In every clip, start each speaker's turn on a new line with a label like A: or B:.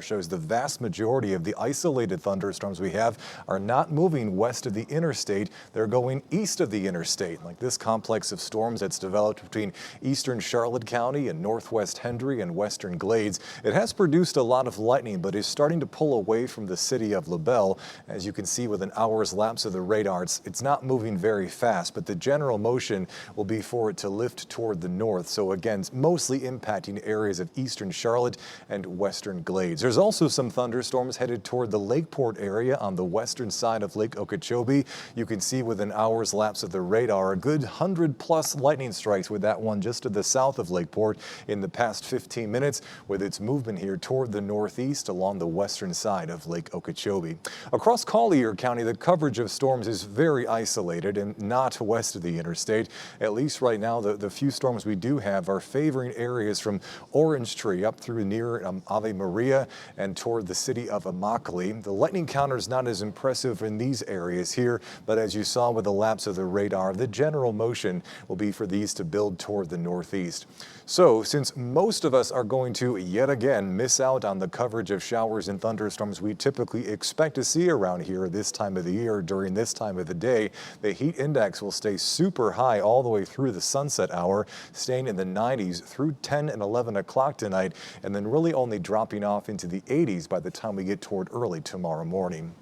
A: Shows the vast majority of the isolated thunderstorms we have are not moving west of the interstate. They're going east of the interstate, like this complex of storms that's developed between eastern Charlotte County and northwest Hendry and western Glades. It has produced a lot of lightning, but is starting to pull away from the city of LaBelle. As you can see with an hour's lapse of the radar, it's not moving very fast, but the general motion will be for it to lift toward the north. So again, mostly impacting areas of eastern Charlotte and western Glades. There's also some thunderstorms headed toward the Lakeport area on the western side of Lake Okeechobee. You can see with an hour's lapse of the radar, a good 100+ lightning strikes with that one just to the south of Lakeport in the past 15 minutes, with its movement here toward the northeast along the western side of Lake Okeechobee. Across Collier County, the coverage of storms is very isolated and not west of the interstate. At least right now, the few storms we do have are favoring areas from Orange Tree up through near Ave Maria and toward the city of Immokalee. The lightning counter is not as impressive in these areas here, but as you saw with the lapse of the radar, the general motion will be for these to build toward the northeast. So since most of us are going to yet again miss out on the coverage of showers and thunderstorms we typically expect to see around here this time of the year during this time of the day, the heat index will stay super high all the way through the sunset hour, staying in the 90s through 10 and 11 o'clock tonight, and then really only dropping off into the 80s by the time we get toward early tomorrow morning.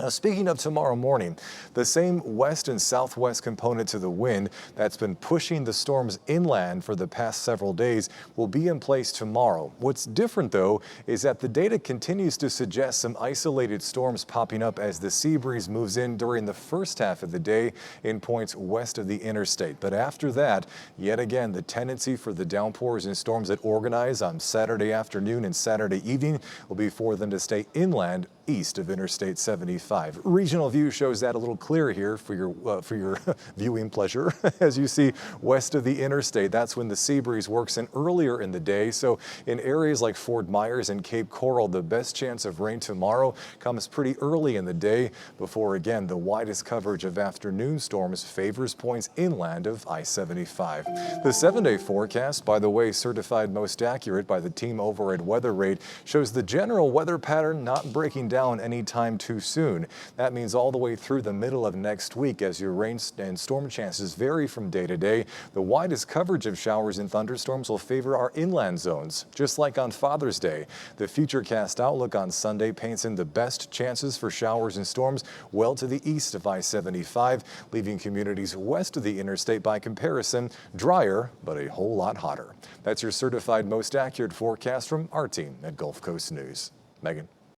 A: Now, speaking of tomorrow morning, the same west and southwest component to the wind that's been pushing the storms inland for the past several days will be in place tomorrow. What's different, though, is that the data continues to suggest some isolated storms popping up as the sea breeze moves in during the first half of the day in points west of the interstate. But after that, yet again, the tendency for the downpours and storms that organize on Saturday afternoon and Saturday evening will be for them to stay inland east of Interstate 75. Regional view shows that a little clearer here for your viewing pleasure. As you see west of the interstate, that's when the sea breeze works in earlier in the day. So in areas like Fort Myers and Cape Coral, the best chance of rain tomorrow comes pretty early in the day before, again, the widest coverage of afternoon storms favors points inland of I-75. The 7-day forecast, by the way, certified most accurate by the team over at Weather Rate, shows the general weather pattern not breaking down anytime too soon. That means all the way through the middle of next week as your rain and storm chances vary from day to day. The widest coverage of showers and thunderstorms will favor our inland zones, just like on Father's Day. The Futurecast outlook on Sunday paints in the best chances for showers and storms well to the east of I-75, leaving communities west of the interstate by comparison drier but a whole lot hotter. That's your certified most accurate forecast from our team at Gulf Coast News. Megan.